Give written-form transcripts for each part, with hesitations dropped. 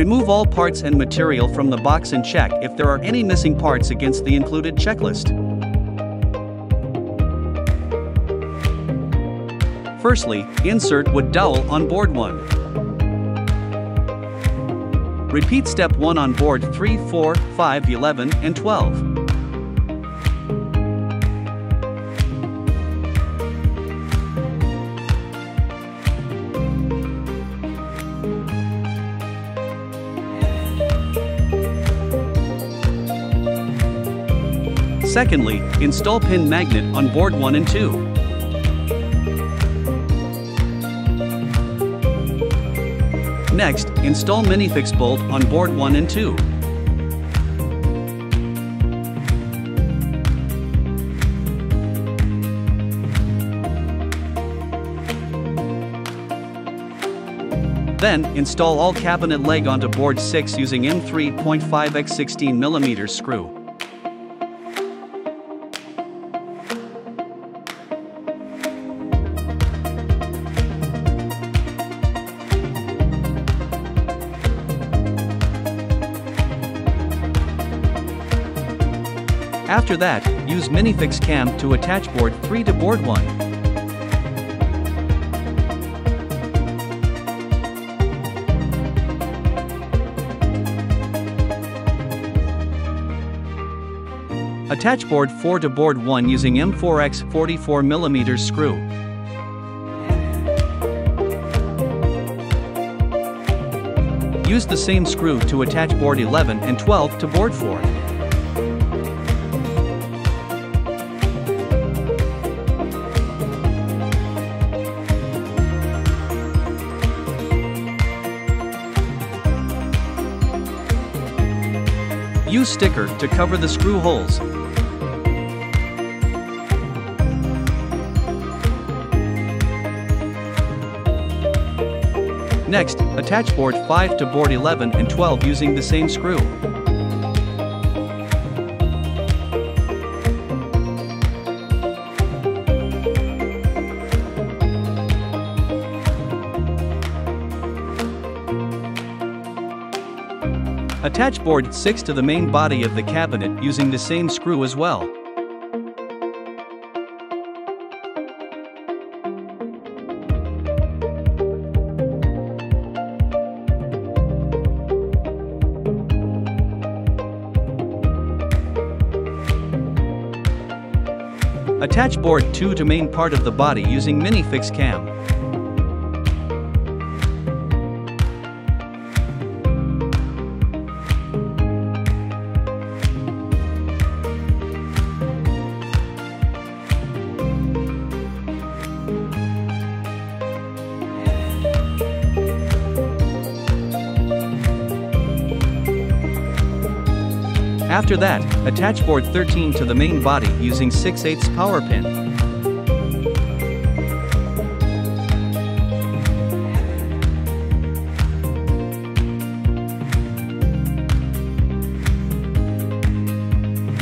Remove all parts and material from the box and check if there are any missing parts against the included checklist. Firstly, insert wood dowel on board 1. Repeat step 1 on board 3, 4, 5, 11, and 12. Secondly, install pin magnet on board 1 and 2. Next, install MINIFIX bolt on board 1 and 2. Then, install all cabinet leg onto board 6 using M3.5x16mm screw. After that, use MINIFIX cam to attach board 3 to board 1. Attach board 4 to board 1 using M4x44mm screw. Use the same screw to attach board 11 and 12 to board 4. Use sticker to cover the screw holes. Next, attach board 5 to board 11 and 12 using the same screw. Attach board 6 to the main body of the cabinet using the same screw as well. Attach board 2 to main part of the body using MINIFIX cam. After that, attach board 13 to the main body using 6/8 power pin.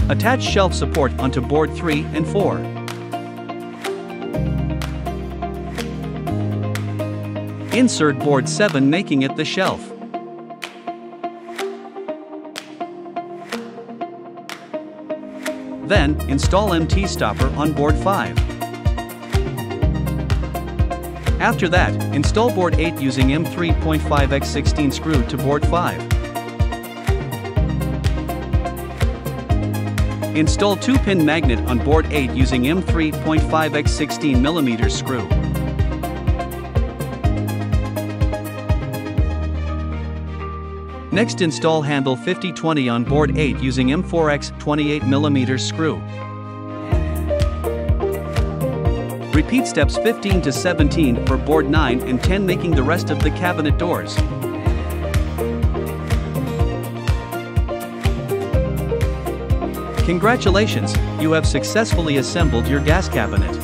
Attach shelf support onto board 3 and 4. Insert board 7, making it the shelf. Then, install MT stopper on board 5. After that, install board 8 using M3.5x16 screw to board 5. Install 2-pin magnet on board 8 using M3.5x16mm screw. Next, install handle 5020 on board 8 using M4x28mm screw. Repeat steps 15 to 17 for board 9 and 10, making the rest of the cabinet doors. Congratulations, you have successfully assembled your gas cabinet.